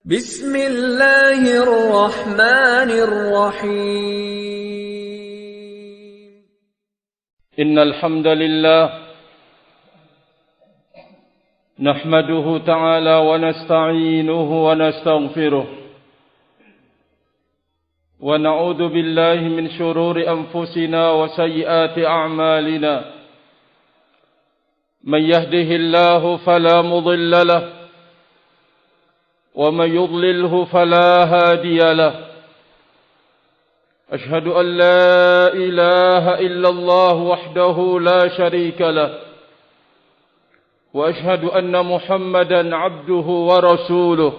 بسم الله الرحمن الرحيم إن الحمد لله نحمده تعالى ونستعينه ونستغفره ونعوذ بالله من شرور أنفسنا وسيئات أعمالنا من يهده الله فلا مضل له ومن يضلله فلا هادي له أشهد أن لا إله إلا الله وحده لا شريك له وأشهد أن محمدا عبده ورسوله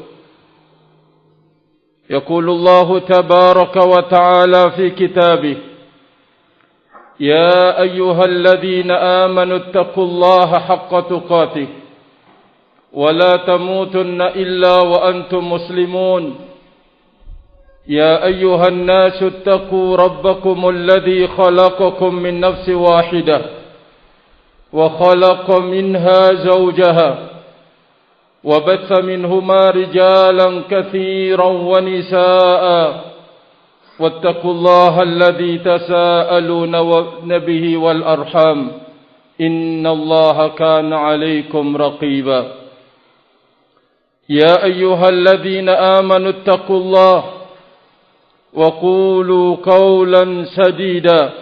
يقول الله تبارك وتعالى في كتابه يا أيها الذين آمنوا اتقوا الله حق تقاته ولا تموتن إلا وأنتم مسلمون يا أيها الناس اتقوا ربكم الذي خلقكم من نفس واحدة وخلق منها زوجها وبث منهما رجالا كثيرا ونساء واتقوا الله الذي تساءلون به والأرحام إن الله كان عليكم رقيبا يا أيها الذين آمنوا اتقوا الله وقولوا قولا سديدا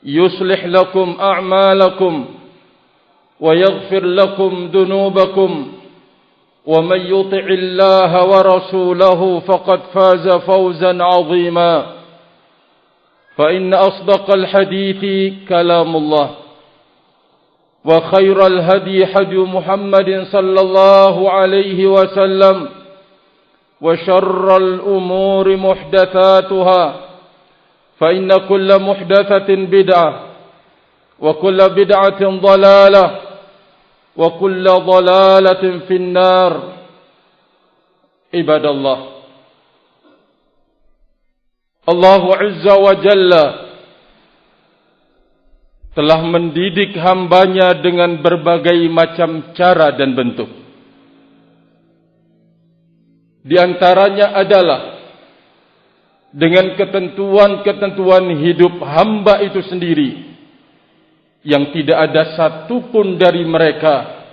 يصلح لكم أعمالكم ويغفر لكم ذنوبكم ومن يطع الله ورسوله فقد فاز فوزا عظيما فإن أصدق الحديث كلام الله وخير الهدي هدي محمد صلى الله عليه وسلم وشر الأمور محدثاتها فإن كل محدثة بدعة وكل بدعة ضلالة وكل ضلالة في النار عباد الله الله عز وجل telah mendidik hambanya dengan berbagai macam cara dan bentuk. Di antaranya adalah dengan ketentuan-ketentuan hidup hamba itu sendiri, yang tidak ada satupun dari mereka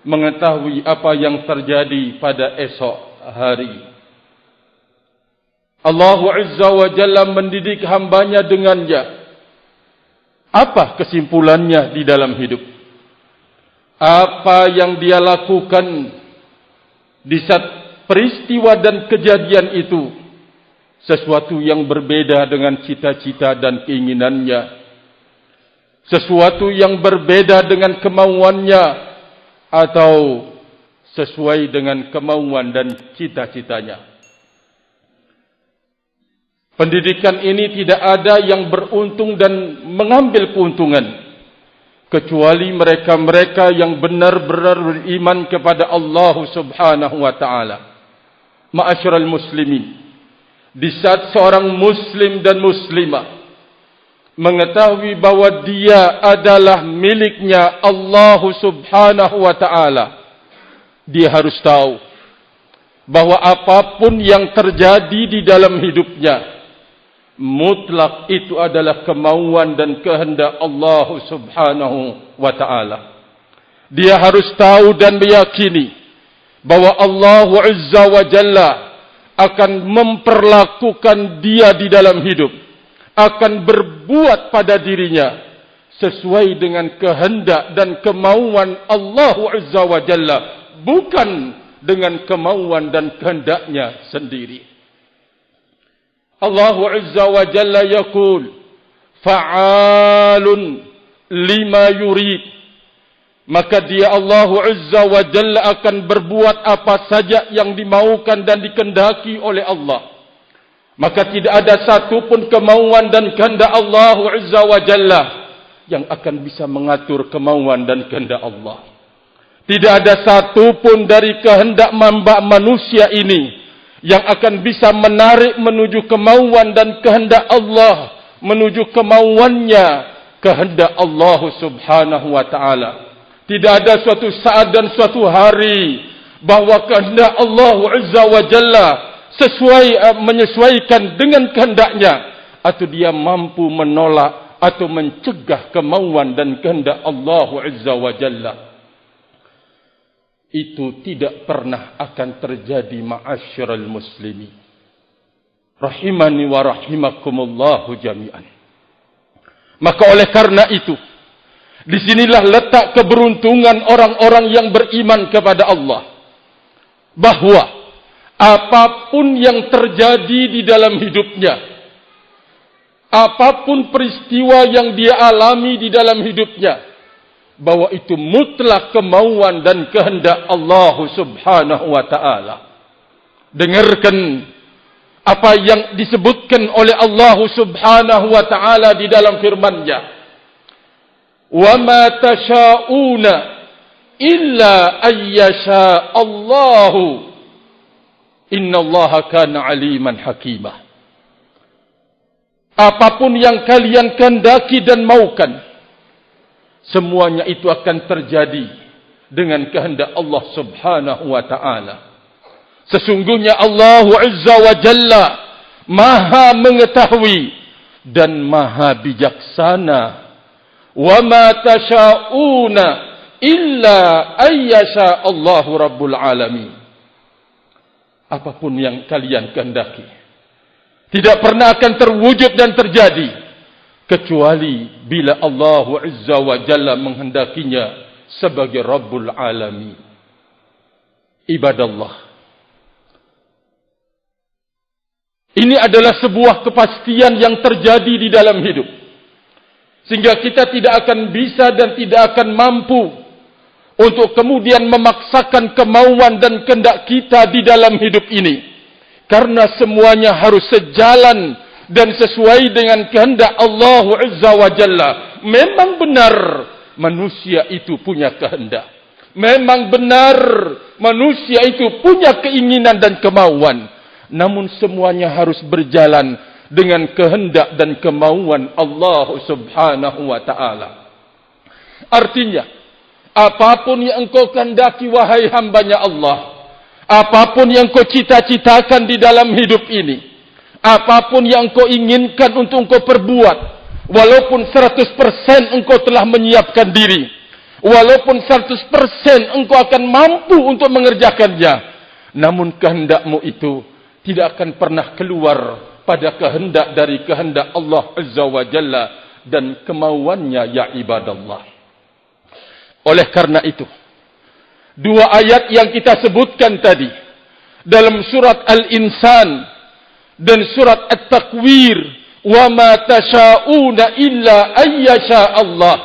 mengetahui apa yang terjadi pada esok hari. Allah Azza wa Jalla mendidik hambanya dengannya. Apa kesimpulannya di dalam hidup? Apa yang dia lakukan di saat peristiwa dan kejadian itu sesuatu yang berbeda dengan cita-cita dan keinginannya, sesuatu yang berbeda dengan kemauannya, atau sesuai dengan kemauan dan cita-citanya. Pendidikan ini tidak ada yang beruntung dan mengambil keuntungan kecuali mereka-mereka yang benar-benar beriman kepada Allah Subhanahu wa taala. Ma'asyiral muslimin, di saat seorang muslim dan muslimah mengetahui bahwa dia adalah miliknya Allah Subhanahu wa taala, dia harus tahu bahwa apapun yang terjadi di dalam hidupnya mutlak itu adalah kemauan dan kehendak Allah Subhanahu wa taala. Dia harus tahu dan meyakini bahwa Allah Azza wa Jalla akan memperlakukan dia di dalam hidup, akan berbuat pada dirinya sesuai dengan kehendak dan kemauan Allah Azza wa Jalla, bukan dengan kemauan dan kehendaknya sendiri. Allah Azza wa Jalla yaqul fa'alun lima yurid, maka dia Allah Azza wa Jalla akan berbuat apa saja yang dimaukan dan dikehendaki oleh Allah. Maka tidak ada satupun kemauan dan kehendak Allah Azza wa Jalla yang akan bisa mengatur kemauan dan kehendak Allah. Tidak ada satupun dari kehendak manusia ini yang akan bisa menarik menuju kemauan dan kehendak Allah, menuju kemauannya, kehendak Allah Subhanahu wa taala. Tidak ada suatu saat dan suatu hari bahwa kehendak Allah Azza wa Jalla menyesuaikan dengan kehendaknya, atau dia mampu menolak atau mencegah kemauan dan kehendak Allah Azza wa Jalla. Itu tidak pernah akan terjadi, ma'asyiral muslimin. Rahimani wa rahimakumullahu jami'an. Maka oleh karena itu, disinilah letak keberuntungan orang-orang yang beriman kepada Allah. Bahwa apapun yang terjadi di dalam hidupnya, apapun peristiwa yang dia alami di dalam hidupnya, bahwa itu mutlak kemauan dan kehendak Allah Subhanahu wa ta'ala. Dengarkan apa yang disebutkan oleh Allah Subhanahu wa ta'ala di dalam firman-Nya. Wa ma tasha'una illa ayyasha Allahu innallaha kana aliman hakimah. Apapun yang kalian kehendaki dan maukan, semuanya itu akan terjadi dengan kehendak Allah Subhanahu wa ta'ala. Sesungguhnya Allah Azza wa Jalla Maha mengetahui dan Maha bijaksana. Wa ma tasha'una illa ayyasha Allahu Rabbul Alamin. Apapun yang kalian kehendaki tidak pernah akan terwujud dan terjadi kecuali bila Allah Azza wa Jalla menghendakinya sebagai Rabbul Alamin. Ibadallah, ini adalah sebuah kepastian yang terjadi di dalam hidup, sehingga kita tidak akan bisa dan tidak akan mampu untuk kemudian memaksakan kemauan dan kehendak kita di dalam hidup ini, karena semuanya harus sejalan dan sesuai dengan kehendak Allah Azza wa Jalla. Memang benar manusia itu punya kehendak, memang benar manusia itu punya keinginan dan kemauan, namun semuanya harus berjalan dengan kehendak dan kemauan Allah Subhanahu wa ta'ala. Artinya, apapun yang engkau kehendaki wahai hambanya Allah, apapun yang engkau cita-citakan di dalam hidup ini, apapun yang engkau inginkan untuk engkau perbuat, walaupun 100% engkau telah menyiapkan diri, walaupun 100% engkau akan mampu untuk mengerjakannya, namun kehendakmu itu tidak akan pernah keluar pada kehendak dari kehendak Allah Azza wa Jalla dan kemauannya, ya ibadallah. Oleh karena itu, dua ayat yang kita sebutkan tadi dalam surat Al-Insan dan surat At-Takwir, wa ma tasha'una illa ayyasha Allah,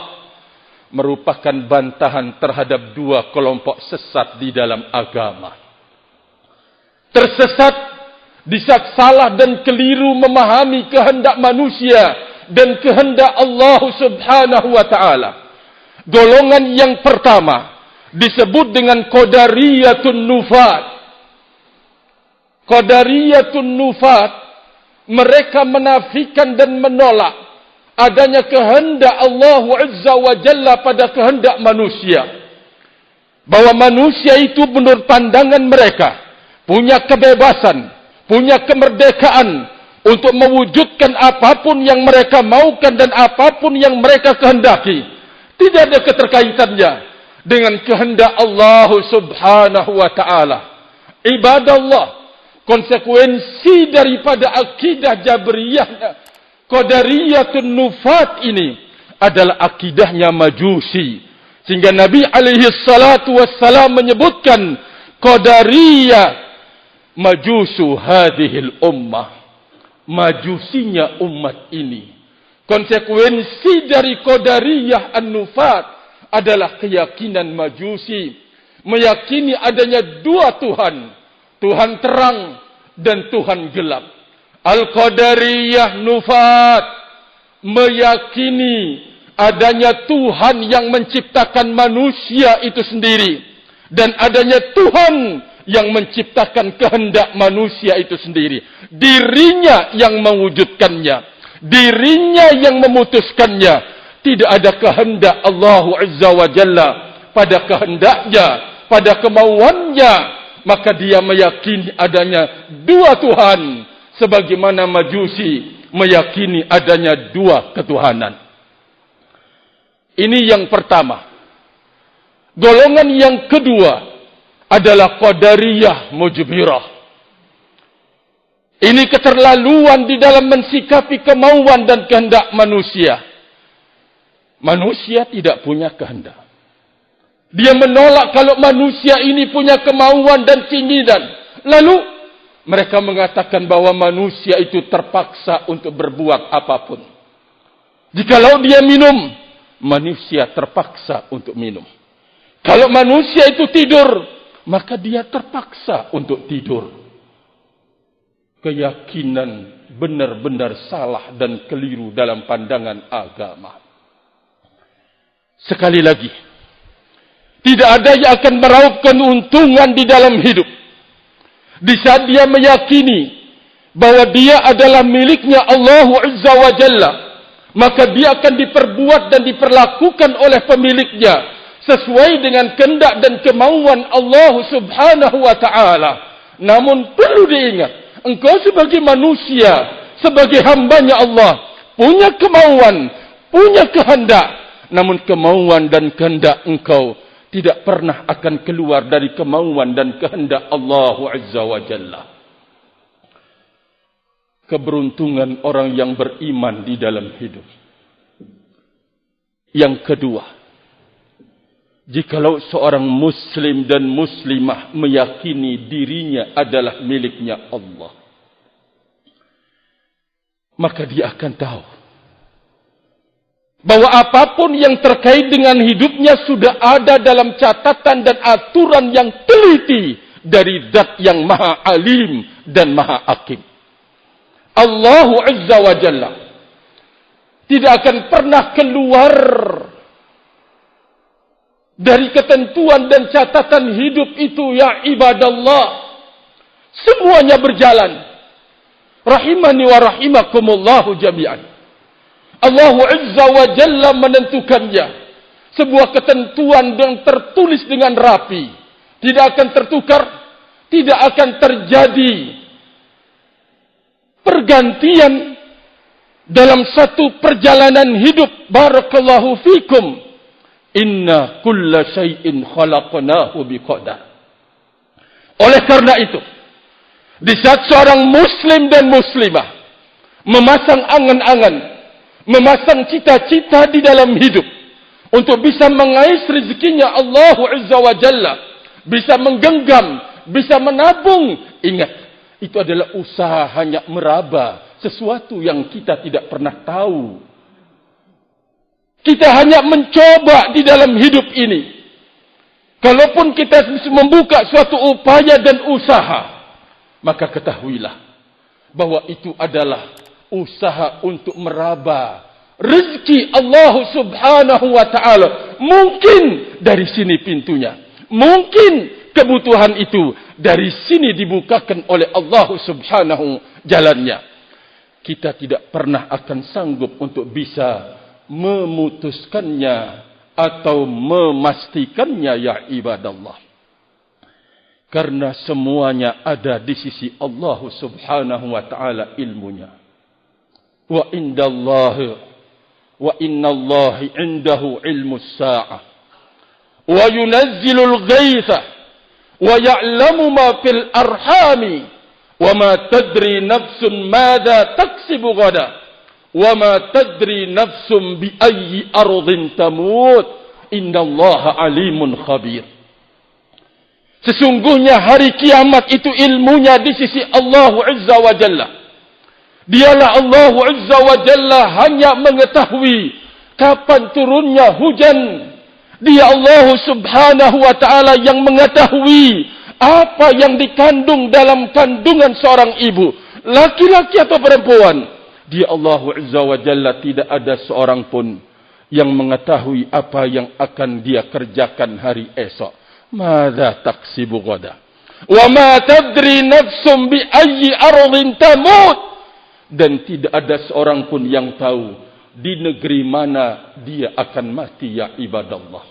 merupakan bantahan terhadap dua kelompok sesat di dalam agama. Tersesat di saat salah dan keliru memahami kehendak manusia dan kehendak Allah Subhanahu wa ta'ala. Golongan yang pertama disebut dengan Qadariyatun Nufat. Qadariyatun Nufat, mereka menafikan dan menolak adanya kehendak Allah Azza wa Jalla pada kehendak manusia. Bahwa manusia itu menurut pandangan mereka punya kebebasan, punya kemerdekaan untuk mewujudkan apapun yang mereka maukan dan apapun yang mereka kehendaki. Tidak ada keterkaitannya dengan kehendak Allah Subhanahu wa ta'ala. Ibadallah, konsekuensi daripada akidah Jabriyah Qadariyatun Nufat ini adalah akidahnya Majusi. Sehingga Nabi alaihi salatu wassalam menyebutkan Qadariyah Majusu hadhil ummah, majusinya umat ini. Konsekuensi dari Qadariyah An-Nufat adalah keyakinan Majusi, meyakini adanya dua Tuhan, Tuhan terang dan Tuhan gelap. Al-Qadariyah Nufat meyakini adanya Tuhan yang menciptakan manusia itu sendiri, dan adanya Tuhan yang menciptakan kehendak manusia itu sendiri. Dirinya yang mewujudkannya, dirinya yang memutuskannya. Tidak ada kehendak Allah Azza wa Jalla pada kehendaknya pada kemauannya, maka dia meyakini adanya dua Tuhan, sebagaimana Majusi meyakini adanya dua ketuhanan. Ini yang pertama. Golongan yang kedua adalah Qadariyah Mujbirah. Ini keterlaluan di dalam mensikapi kemauan dan kehendak manusia. Manusia tidak punya kehendak. Dia menolak kalau manusia ini punya kemauan dan keinginan. Lalu mereka mengatakan bahwa manusia itu terpaksa untuk berbuat apapun. Jikalau dia minum, manusia terpaksa untuk minum. Kalau manusia itu tidur, maka dia terpaksa untuk tidur. Keyakinan benar-benar salah dan keliru dalam pandangan agama. Sekali lagi, tidak ada yang akan meraup keuntungan di dalam hidup di saat dia meyakini bahwa dia adalah miliknya Allah Azza wa Jalla, maka dia akan diperbuat dan diperlakukan oleh pemiliknya sesuai dengan kehendak dan kemauan Allah Subhanahu wa Ta'ala. Namun perlu diingat, engkau sebagai manusia, sebagai hambanya Allah, punya kemauan, punya kehendak. Namun kemauan dan kehendak engkau tidak pernah akan keluar dari kemauan dan kehendak Allah Azza wa Jalla. Keberuntungan orang yang beriman di dalam hidup. Yang kedua, jikalau seorang muslim dan muslimah meyakini dirinya adalah miliknya Allah, maka dia akan tahu bahwa apapun yang terkait dengan hidupnya sudah ada dalam catatan dan aturan yang teliti dari Zat yang Maha Alim dan Maha Hakim. Allah Azza wa Jalla tidak akan pernah keluar dari ketentuan dan catatan hidup itu, ya ibadallah. Semuanya berjalan. Rahimani wa rahimakumullahu jami'an. Allah Azza wa Jalla menentukannya. Sebuah ketentuan yang tertulis dengan rapi. Tidak akan tertukar. Tidak akan terjadi pergantian dalam satu perjalanan hidup. Barakallahu fikum. Inna kulla syai'in khalaqnahu biqadar. Oleh karena itu, di saat seorang muslim dan muslimah memasang angan-angan, memasang cita-cita di dalam hidup untuk bisa mengais rezekinya Allah Azza wa Jalla, bisa menggenggam, bisa menabung, ingat, itu adalah usaha hanya meraba sesuatu yang kita tidak pernah tahu. Kita hanya mencoba di dalam hidup ini. Kalaupun kita membuka suatu upaya dan usaha, maka ketahuilah bahwa itu adalah usaha untuk meraba rezeki Allah Subhanahu wa Ta'ala. Mungkin dari sini pintunya, mungkin kebutuhan itu dari sini dibukakan oleh Allah Subhanahu jalannya. Kita tidak pernah akan sanggup untuk bisa memutuskannya atau memastikannya, ya ibadallah. Karena semuanya ada di sisi Allah Subhanahu wa Ta'ala ilmunya. Wa innallahi indahu ilmus sa'ah wa yunazzilul ghaitha wa ya'lamu ma fil arhami wa ma tadri nafsun madza taksibu ghadan wa ma tadri nafsum bi ayyi ardhin tamut innallaha alimun khabir. Sesungguhnya hari kiamat itu ilmunya di sisi Allah Azza wa Jalla. Dialah Allah Azza wa Jalla hanya mengetahui kapan turunnya hujan. Dia Allah Subhanahu wa Ta'ala yang mengetahui apa yang dikandung dalam kandungan seorang ibu, laki-laki atau perempuan. Dia Allah Azza wa Jalla tidak ada seorang pun yang mengetahui apa yang akan dia kerjakan hari esok. Madza taksibu ghadan wa ma tadri nafsum bi ayyi ardhin tamut. Dan tidak ada seorang pun yang tahu di negeri mana dia akan mati, ya ibadallah.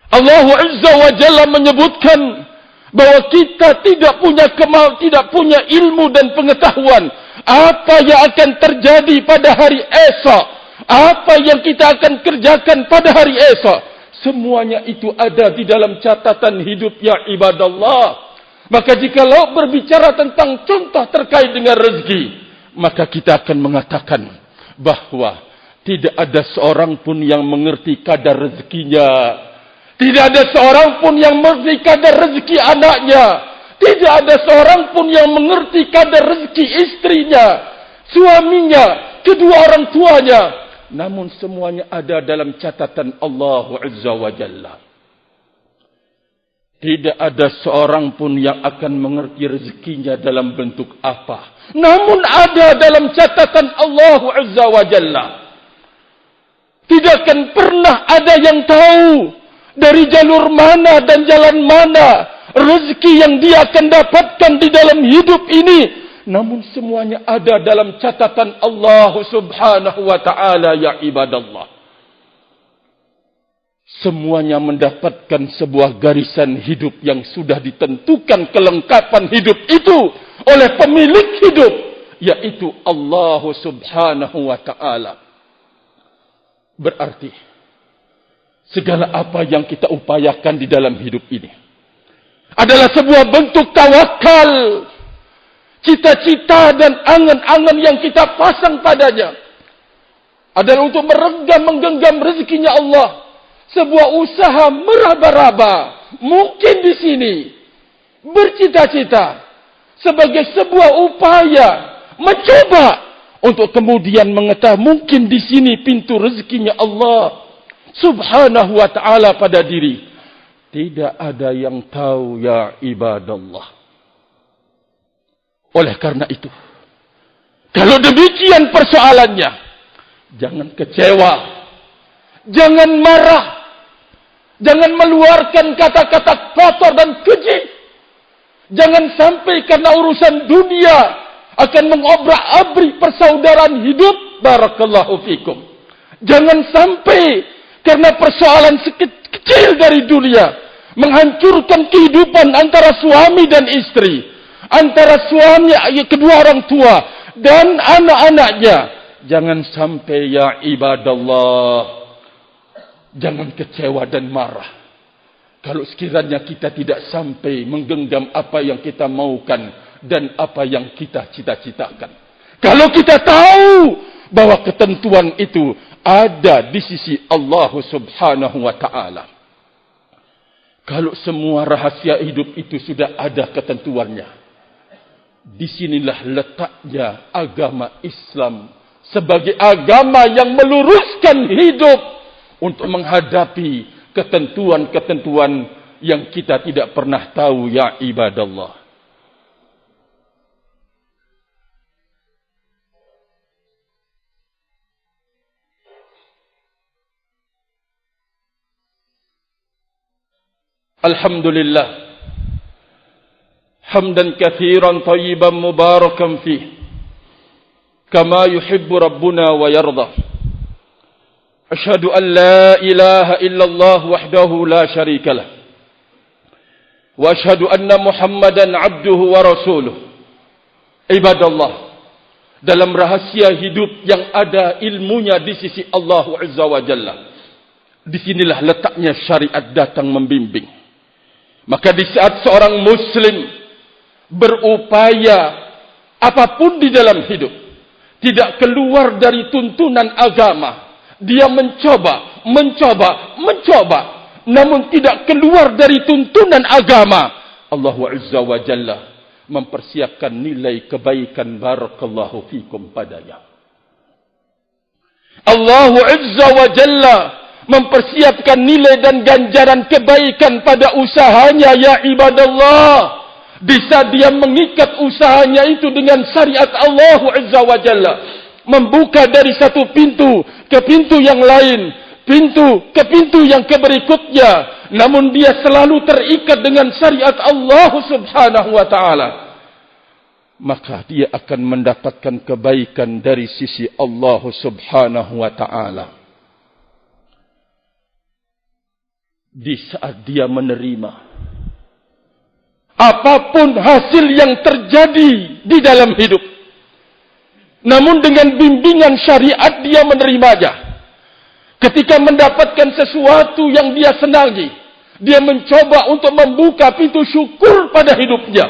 Allah Azza wa Jalla menyebutkan bahwa kita tidak punya ilmu dan pengetahuan apa yang akan terjadi pada hari esok, apa yang kita akan kerjakan pada hari esok. Semuanya itu ada di dalam catatan hidup ya ibadallah. Maka jikalau berbicara tentang contoh terkait dengan rezeki, maka kita akan mengatakan bahwa tidak ada seorang pun yang mengerti kadar rezekinya. Tidak ada seorang pun yang mengerti kadar rezeki anaknya. Tidak ada seorang pun yang mengerti kadar rezeki istrinya, suaminya, kedua orang tuanya. Namun semuanya ada dalam catatan Allah Azza wa Jalla. Tidak ada seorang pun yang akan mengerti rezekinya dalam bentuk apa. Namun ada dalam catatan Allah Azza wa Jalla. Tidak akan pernah ada yang tahu dari jalur mana dan jalan mana rezeki yang dia akan dapatkan di dalam hidup ini. Namun semuanya ada dalam catatan Allah Subhanahu wa ta'ala ya ibadallah. Semuanya mendapatkan sebuah garisan hidup yang sudah ditentukan kelengkapan hidup itu oleh pemilik hidup, yaitu Allah Subhanahu wa ta'ala. Berarti segala apa yang kita upayakan di dalam hidup ini adalah sebuah bentuk tawakal. Cita-cita dan angan-angan yang kita pasang padanya adalah untuk menggenggam rezekinya Allah. Sebuah usaha meraba-raba, mungkin di sini bercita-cita sebagai sebuah upaya mencoba untuk kemudian mengetahui mungkin di sini pintu rezekinya Allah Subhanahu wa ta'ala pada diri. Tidak ada yang tahu ya ibadallah. Oleh karena itu, kalau demikian persoalannya, jangan kecewa, jangan marah, jangan meluarkan kata-kata kotor dan keji. Jangan sampai karena urusan dunia akan mengobrak-abrik persaudaraan hidup. Barakallahu fikum. Jangan sampai karena persoalan kecil dari dunia menghancurkan kehidupan antara suami dan istri, antara suami kedua orang tua dan anak-anaknya. Jangan sampai ya ibadallah. Jangan kecewa dan marah kalau sekiranya kita tidak sampai menggenggam apa yang kita maukan dan apa yang kita cita-citakan. Kalau kita tahu bahwa ketentuan itu ada di sisi Allah Subhanahu wa ta'ala. Kalau semua rahasia hidup itu sudah ada ketentuannya, disinilah letaknya agama Islam sebagai agama yang meluruskan hidup untuk menghadapi ketentuan-ketentuan yang kita tidak pernah tahu ya ibadallah. Alhamdulillah hamdan katsiran thayyiban mubarakan fih kama yuhibbu rabbuna wa yarda. Asyhadu an la ilaha illallah wahdahu la syarika lah wa asyhadu anna Muhammadan abduhu wa rasuluh. Ibadallah, dalam rahasia hidup yang ada ilmunya di sisi Allah Azza wa Jalla, disinilah letaknya syariat datang membimbing. Maka di saat seorang muslim berupaya apapun di dalam hidup, tidak keluar dari tuntunan agama, dia mencoba, namun tidak keluar dari tuntunan agama, Allah Azza wa Jalla mempersiapkan nilai kebaikan barakallahu fikum padanya. Allah Azza wa Jalla mempersiapkan nilai dan ganjaran kebaikan pada usahanya ya ibadallah. Di saat dia mengikat usahanya itu dengan syariat Allah Azza wa Jalla, membuka dari satu pintu ke pintu yang lain, pintu ke pintu yang berikutnya, namun dia selalu terikat dengan syariat Allah Subhanahu wa ta'ala, maka dia akan mendapatkan kebaikan dari sisi Allah Subhanahu wa ta'ala. di saat dia menerima apapun hasil yang terjadi di dalam hidup, namun dengan bimbingan syariat dia menerimanya. Ketika mendapatkan sesuatu yang dia senangi, dia mencoba untuk membuka pintu syukur pada hidupnya.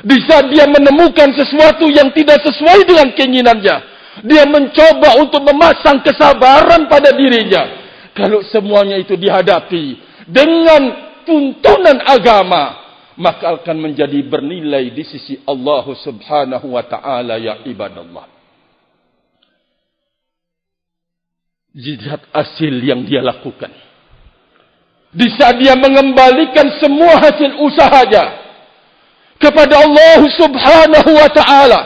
Di saat dia menemukan sesuatu yang tidak sesuai dengan keinginannya, dia mencoba untuk memasang kesabaran pada dirinya. Kalau semuanya itu dihadapi dengan tuntunan agama, maka akan menjadi bernilai di sisi Allah Subhanahu wa taala, ya ibadallah. Jihad asil yang dia lakukan, di saat dia mengembalikan semua hasil usahanya kepada Allah Subhanahu wa taala,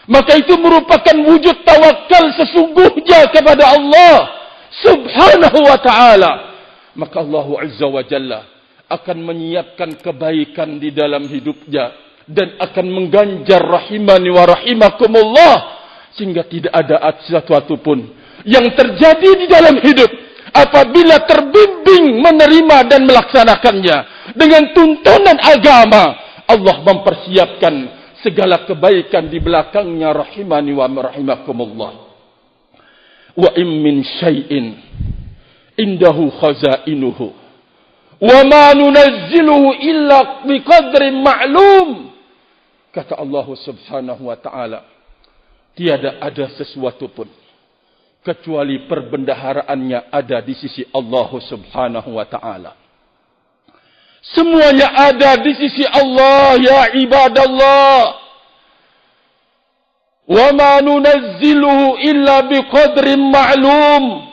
maka itu merupakan wujud tawakal sesungguhnya kepada Allah Subhanahu wa ta'ala. Maka Allah Azza wa Jalla akan menyiapkan kebaikan di dalam hidupnya dan akan mengganjar rahimani wa rahimakumullah, sehingga tidak ada sesuatu pun yang terjadi di dalam hidup apabila terbimbing menerima dan melaksanakannya dengan tuntunan agama, Allah mempersiapkan segala kebaikan di belakangnya, rahimani wa rahimakumullah. Wa in min syai'in indahu khazainuhu wa ma nunazziluhu illa biqadrin ma'lum. Kata Allah Subhanahu wa taala, tiada ada sesuatu pun kecuali perbendaharaannya ada di sisi Allah Subhanahu wa taala. Semuanya ada di sisi Allah, ya ibadallah. Wa ma nunazziluhu illa biqadrin ma'lum.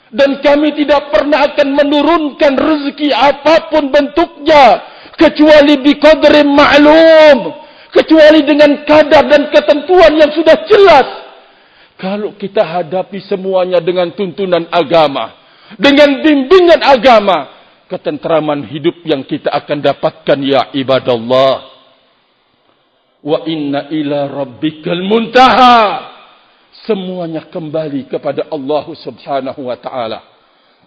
Dan kami tidak pernah akan menurunkan rezeki apapun bentuknya kecuali biqadrin ma'lum, kecuali dengan kadar dan ketentuan yang sudah jelas. Kalau kita hadapi semuanya dengan tuntunan agama, dengan bimbingan agama, ketentraman hidup yang kita akan dapatkan, ya ibadallah. Wa inna ila rabbikal muntaha. Semuanya kembali kepada Allah Subhanahu wa taala.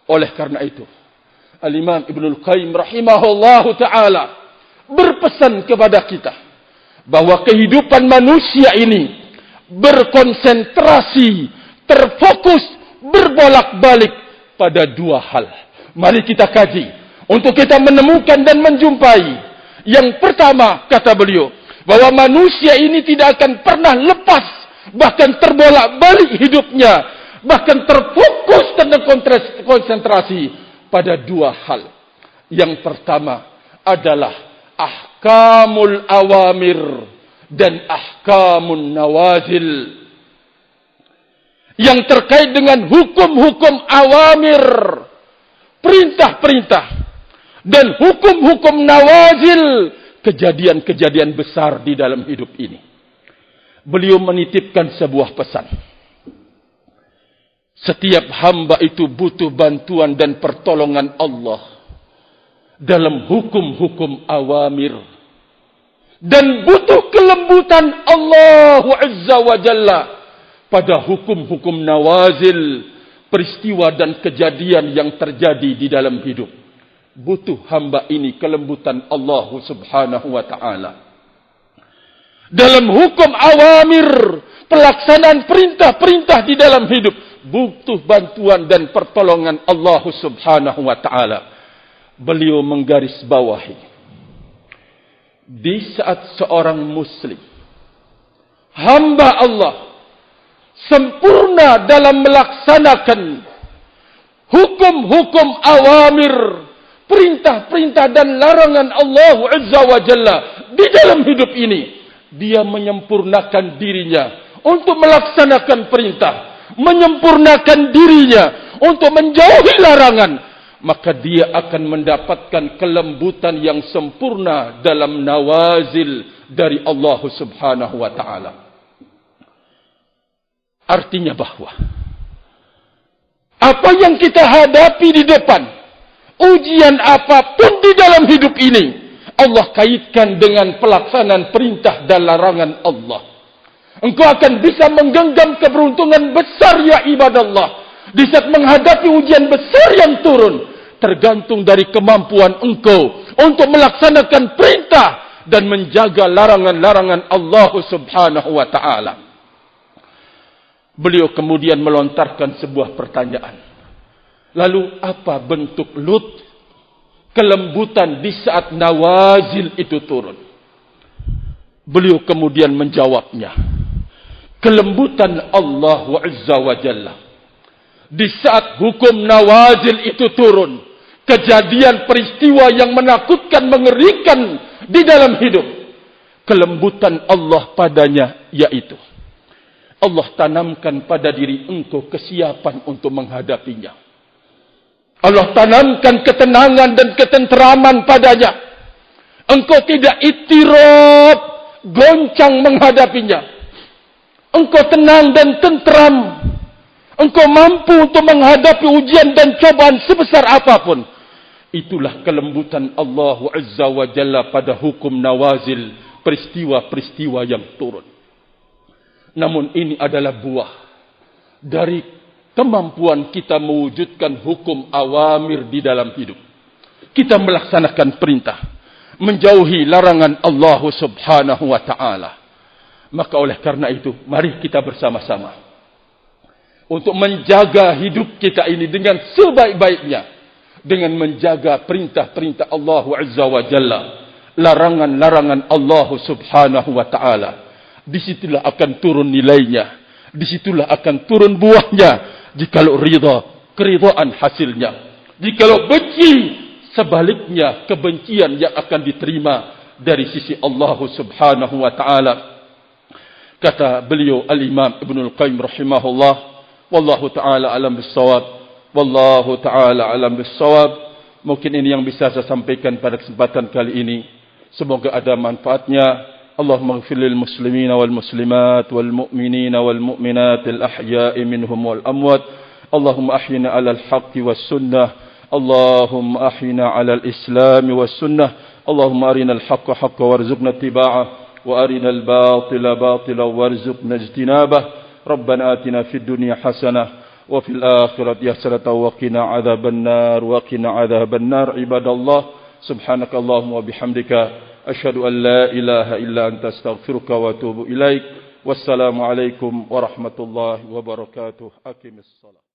Oleh karena itu, Al-Imam Ibnul Qayyim rahimahullahu taala berpesan kepada kita bahwa kehidupan manusia ini berkonsentrasi, terfokus, berbolak-balik pada dua hal. Mari kita kaji untuk kita menemukan dan menjumpai. Yang pertama, kata beliau, bahwa manusia ini tidak akan pernah lepas, bahkan terbolak-balik hidupnya, bahkan terfokus dan konsentrasi pada dua hal. Yang pertama adalah ahkamul awamir dan ahkamun nawazil, yang terkait dengan hukum-hukum awamir, perintah-perintah, dan hukum-hukum nawazil, kejadian-kejadian besar di dalam hidup ini. Beliau menitipkan sebuah pesan. Setiap hamba itu butuh bantuan dan pertolongan Allah dalam hukum-hukum awamir, dan butuh kelembutan Allah Azza wa Jalla pada hukum-hukum nawazil, peristiwa dan kejadian yang terjadi di dalam hidup. Butuh hamba ini kelembutan Allah Subhanahu wa ta'ala. Dalam hukum awamir, pelaksanaan perintah-perintah di dalam hidup, butuh bantuan dan pertolongan Allah Subhanahu wa ta'ala. Beliau menggarisbawahi, di saat seorang muslim, hamba Allah, sempurna dalam melaksanakan hukum-hukum awamir, perintah-perintah dan larangan Allah Azza wa Jalla di dalam hidup ini, dia menyempurnakan dirinya untuk melaksanakan perintah, menyempurnakan dirinya untuk menjauhi larangan, maka dia akan mendapatkan kelembutan yang sempurna dalam nawazil dari Allah Subhanahu wa ta'ala. Artinya bahwa apa yang kita hadapi di depan, ujian apapun di dalam hidup ini, Allah kaitkan dengan pelaksanaan perintah dan larangan Allah. Engkau akan bisa menggenggam keberuntungan besar, ya ibadallah, di saat menghadapi ujian besar yang turun. tergantung dari kemampuan engkau untuk melaksanakan perintah dan menjaga larangan-larangan Allah Subhanahu wa ta'ala. Beliau kemudian melontarkan sebuah pertanyaan. Lalu apa bentuk Lut? Kelembutan di saat nawazil itu turun. Beliau kemudian menjawabnya. Kelembutan Allah Azza wa Jalla. Di saat hukum nawazil itu turun. Kejadian peristiwa yang menakutkan, mengerikan di dalam hidup. Kelembutan Allah padanya yaitu. Allah tanamkan pada diri engkau kesiapan untuk menghadapinya. Allah tanamkan ketenangan dan ketenteraman padanya. Engkau tidak ittirab, goncang menghadapinya. Engkau tenang dan tenteram. Engkau mampu untuk menghadapi ujian dan cobaan sebesar apapun. Itulah kelembutan Allah Azza wa Jalla pada hukum nawazil, peristiwa-peristiwa yang turun. Namun ini adalah buah dari kemampuan kita mewujudkan hukum awamir di dalam hidup. Kita melaksanakan perintah, menjauhi larangan Allah Subhanahu wa ta'ala. Maka oleh karena itu, mari kita bersama-sama untuk menjaga hidup kita ini dengan sebaik-baiknya, dengan menjaga perintah-perintah Allah Azza wa Jalla, larangan-larangan Allah Subhanahu wa ta'ala. Disitulah akan turun nilainya, disitulah akan turun buahnya. Jikalau ridha, keridhaan hasilnya. Jikalau benci, sebaliknya kebencian yang akan diterima dari sisi Allah Subhanahu wa ta'ala. Kata beliau Al-Imam Ibnul Qayyim rahimahullah, wallahu ta'ala alam bissawab, wallahu ta'ala alam bissawab. Mungkin ini yang bisa saya sampaikan pada kesempatan kali ini. Semoga ada manfaatnya. Allahumma ighfir lil muslimina wal muslimat wal mu'minina wal mu'minat al ahya'i minhum wal amwat. Allahumma ahyina 'alal haqqi was sunnah. Allahumma ahyina 'alal islam was sunnah. Allahumma arina al haqqa haqqan warzuqna ittiba'ah wa arina al batila batila warzuqna ijtinabah. Rabbana atina fid dunya hasanah wa fil akhirati hasanah wa qina 'adzaban nar wa qina 'adzaban nar. Ibadallah, subhanakallahumma wa bihamdika أشهد أن لا إله إلا أنت أستغفرك وأتوب إليك والسلام عليكم ورحمة الله وبركاته. أقم الصلاة.